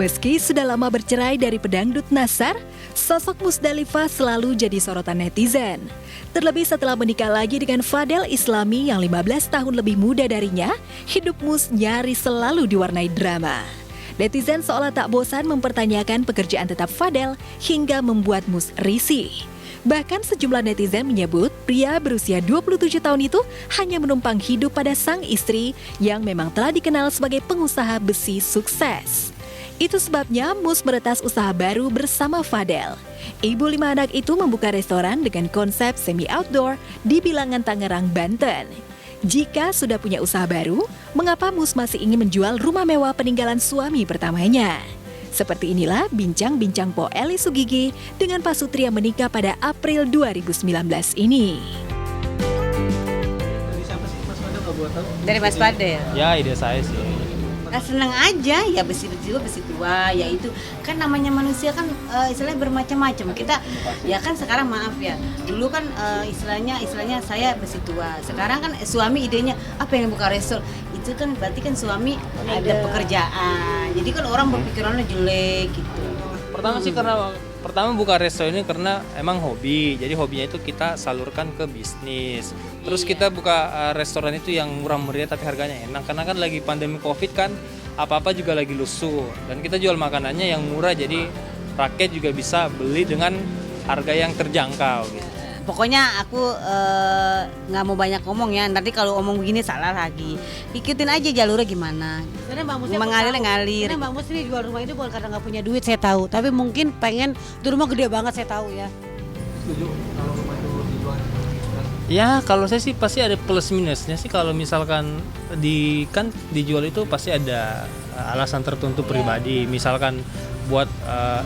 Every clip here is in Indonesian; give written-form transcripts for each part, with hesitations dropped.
Meski sudah lama bercerai dari pedangdut Nassar, sosok Musdalifah selalu jadi sorotan netizen. Terlebih setelah menikah lagi dengan Fadel Islami yang 15 tahun lebih muda darinya, hidup Mus nyaris selalu diwarnai drama. Netizen seolah tak bosan mempertanyakan pekerjaan tetap Fadel hingga membuat Mus risih. Bahkan sejumlah netizen menyebut pria berusia 27 tahun itu hanya menumpang hidup pada sang istri yang memang telah dikenal sebagai pengusaha besi sukses. Itu sebabnya Mus meretas usaha baru bersama Fadel. Ibu 5 anak itu membuka restoran dengan konsep semi-outdoor di Bilangan Tangerang, Banten. Jika sudah punya usaha baru, mengapa Mus masih ingin menjual rumah mewah peninggalan suami pertamanya? Seperti inilah bincang-bincang Po Eli Sugigi dengan Pak Sutri yang menikah pada April 2019 ini. Dari siapa sih Mas Fadel kalau buat tahu? Dari Mas Fadel. Ya ide saya sih. Nah, senang aja ya besi tua ya itu kan namanya manusia kan istilahnya bermacam-macam. Kita ya kan sekarang maaf ya. Dulu kan istilahnya saya besi tua. Sekarang kan suami idenya apa yang buka restoran. Itu kan berarti kan suami ada pekerjaan. Jadi kan orang berpikirannya jelek gitu. Pertama buka resto ini karena emang hobi. Jadi hobinya itu kita salurkan ke bisnis. Terus kita buka restoran itu yang murah meriah tapi harganya enak. Karena kan lagi pandemi Covid kan apa-apa juga lagi lusuh. Dan kita jual makanannya yang murah jadi rakyat juga bisa beli dengan harga yang terjangkau gitu. Pokoknya aku nggak mau banyak ngomong ya. Nanti kalau omong begini salah lagi. Ikutin aja jalurnya gimana. Karena Mbak Musnya Mengalir. Karena Mbak Mus ini jual rumah itu bukan karena nggak punya duit, saya tahu. Tapi mungkin pengen itu rumah gede banget, saya tahu ya. Setuju kalau rumah itu dijual? Ya kalau saya sih pasti ada plus minusnya sih. Kalau misalkan dijual itu pasti ada alasan tertentu pribadi. Misalkan buat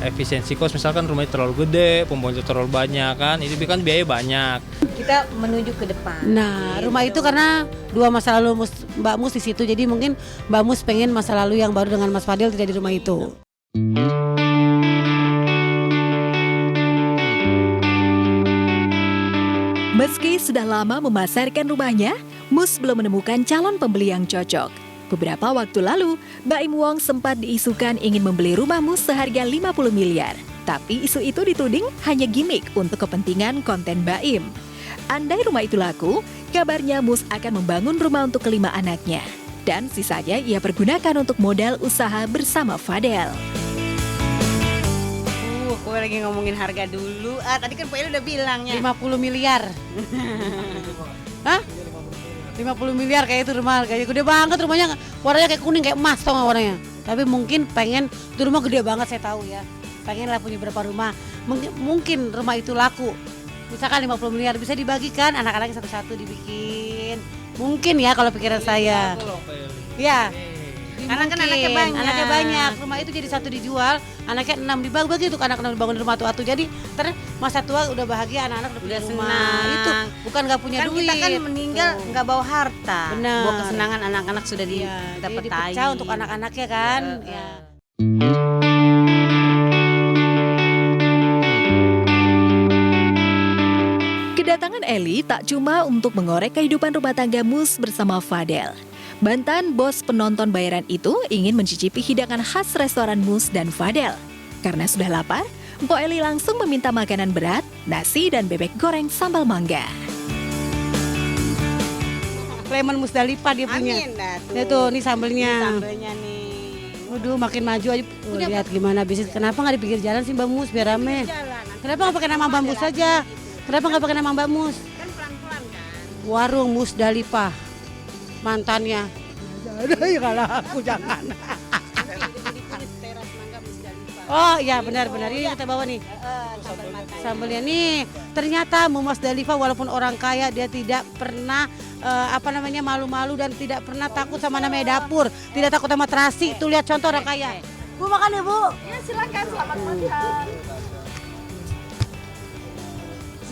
efisiensi kos, misalkan rumahnya terlalu gede, pembonceng terlalu banyak kan, itu kan biaya banyak. Kita menuju ke depan. Nah, rumah itu karena dua masa lalu Mbak Mus di situ, jadi mungkin Mbak Mus pengen masa lalu yang baru dengan Mas Fadel tidak di rumah itu. Meski sudah lama memasarkan rumahnya, Mus belum menemukan calon pembeli yang cocok. Beberapa waktu lalu, Baim Wong sempat diisukan ingin membeli rumah Mus seharga 50 miliar. Tapi isu itu dituding hanya gimmick untuk kepentingan konten Baim. Andai rumah itu laku, kabarnya Mus akan membangun rumah untuk kelima anaknya. Dan sisanya ia pergunakan untuk modal usaha bersama Fadel. Gue lagi ngomongin harga dulu. Tadi kan Pak El udah bilangnya 50 miliar. Hah? 50 miliar kayak itu rumah harganya gede banget, rumahnya warnanya kayak kuning kayak emas tau gak warnanya. Tapi mungkin pengen itu rumah gede banget, saya tahu ya. Pengen lah punya berapa rumah. Mungkin rumah itu laku. Misalkan 50 miliar bisa dibagikan anak-anaknya satu-satu dibikin. Mungkin ya kalau pikiran saya. Ya. Karena kan anaknya banyak. Rumah itu jadi satu dijual, anaknya 6 dibagi untuk anak-anak dibangun rumah tua-tua. Jadi masa tua udah bahagia, anak-anak udah punya rumah. Senang. Itu bukan nggak punya kan duit. Kita kan meninggal nggak bawa harta. Benar. Bawa kesenangan anak-anak sudah Jadi dapat dipecah untuk anak-anaknya kan. Ya. Kedatangan Eli tak cuma untuk mengorek kehidupan rumah tangga Mus bersama Fadel. Mantan bos penonton bayaran itu ingin mencicipi hidangan khas restoran Mus dan Fadel. Karena sudah lapar, Mpok Eli langsung meminta makanan berat, nasi dan bebek goreng sambal mangga. Lemon Musdalifah dia punya. Amin dah tuh. Nah tuh, nih sambelnya. Sambelnya nih. Waduh, makin maju aja. Lihat gimana bisnis. Kenapa nggak di pinggir jalan sih Mbak Mus biar rame? Kenapa nggak pakai nama Mbak Mus saja? Kenapa nggak pakai nama Mbak Mus? Kan pelan-pelan kan. Warung Musdalifah. Mantannya. Jangan, ya kalau aku jangan. Oh iya benar-benar, ini kita bawa nih sambelnya nih. Ternyata Musdalifah walaupun orang kaya dia tidak pernah malu-malu dan tidak pernah takut sama namanya dapur, tidak takut sama terasi. Tuh lihat contoh orang kaya. Bu makan ya Bu? Ya silakan, selamat makan.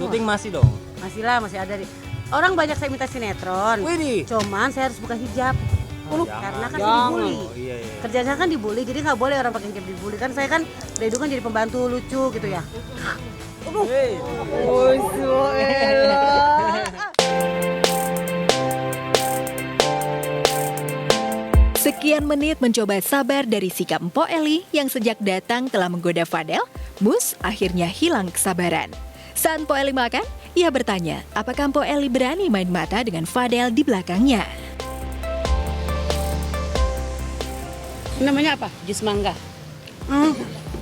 Syuting masih dong? Masih lah, masih ada nih. Orang banyak saya minta sinetron. Widih. Cuman saya harus buka hijab. Karena kan saya dibully. Oh, iya. Kerjaan saya kan dibully, jadi nggak boleh orang pakai hijab dibully. Kan saya kan dari dulu kan jadi pembantu lucu gitu ya. Sekian menit mencoba sabar dari sikap Mpok Eli yang sejak datang telah menggoda Fadel, Mus akhirnya hilang kesabaran. Saat Mpok Eli makan, ia bertanya apakah Mpok Eli berani main mata dengan Fadel di belakangnya. Namanya apa? Jus mangga.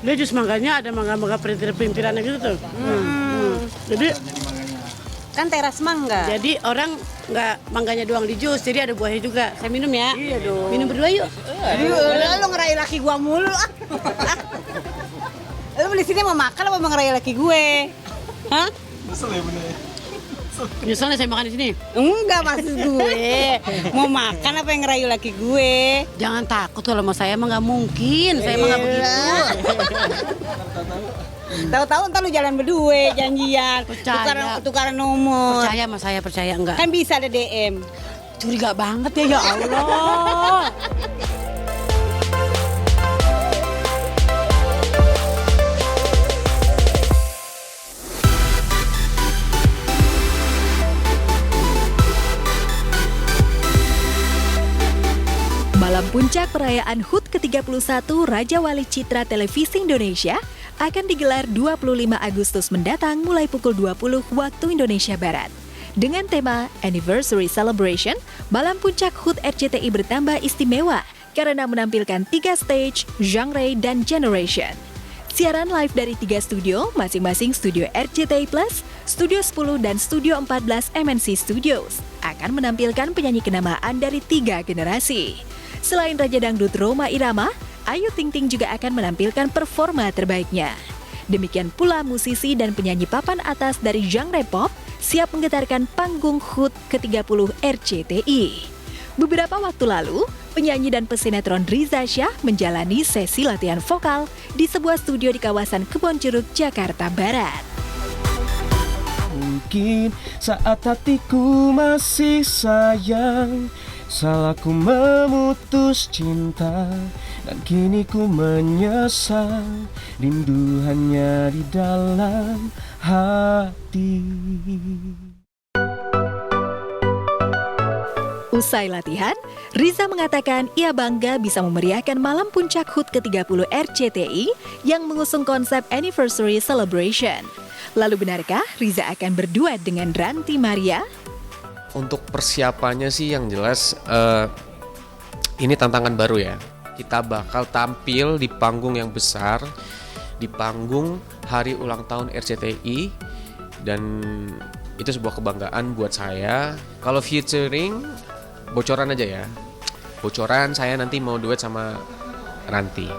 Dia jus mangganya ada mangga-mangga perintir-perintirannya gitu tuh. Jadi Kan teras mangga. Jadi orang nggak mangganya doang di jus, jadi ada buahnya juga. Saya minum ya. Iya dong. Minum berdua yuk. Lu ngerayu laki gua mulu. Lu beli sini mau makan apa mau ngerayu laki gue? Hah? Nyesel saya makan di sini. Enggak, maksud gue. Mau makan apa yang ngerayu laki gue? Jangan takut kalau sama saya emang nggak mungkin. Saya emang nggak begitu. Tahu-tahu ntar lu jalan berdua janjian. Percaya. Tukaran nomor. Percaya sama saya, percaya enggak? Kan bisa ada DM. Curiga banget ya Allah. Malam puncak perayaan HUT ke-31 Raja Wali Citra Televisi Indonesia akan digelar 25 Agustus mendatang mulai pukul 20 waktu Indonesia Barat. Dengan tema Anniversary Celebration, Malam Puncak HUT RCTI bertambah istimewa karena menampilkan 3 stage, genre, dan generation. Siaran live dari 3 studio, masing-masing studio RCTI Plus, Studio 10 dan Studio 14 MNC Studios, akan menampilkan penyanyi kenamaan dari 3 generasi. Selain Raja Dangdut Rhoma Irama, Ayu Ting Ting juga akan menampilkan performa terbaiknya. Demikian pula musisi dan penyanyi papan atas dari genre pop siap menggetarkan panggung HUT ke-30 RCTI. Beberapa waktu lalu, penyanyi dan pesinetron Riza Shah menjalani sesi latihan vokal di sebuah studio di kawasan Kebonjeruk, Jakarta Barat. Mungkin saat hatiku masih sayang, salahku memutus cinta, dan kini ku menyesal, rindu hanya di dalam hati. Usai latihan, Riza mengatakan ia bangga bisa memeriahkan Malam Puncak HUT ke-30 RCTI yang mengusung konsep Anniversary Celebration. Lalu benarkah Riza akan berduet dengan Ranti Maria? Untuk persiapannya sih yang jelas ini tantangan baru ya. Kita bakal tampil di panggung yang besar, di panggung hari ulang tahun RCTI, dan itu sebuah kebanggaan buat saya. Kalau featuring, bocoran aja ya. Bocoran saya nanti mau duet sama Ranti.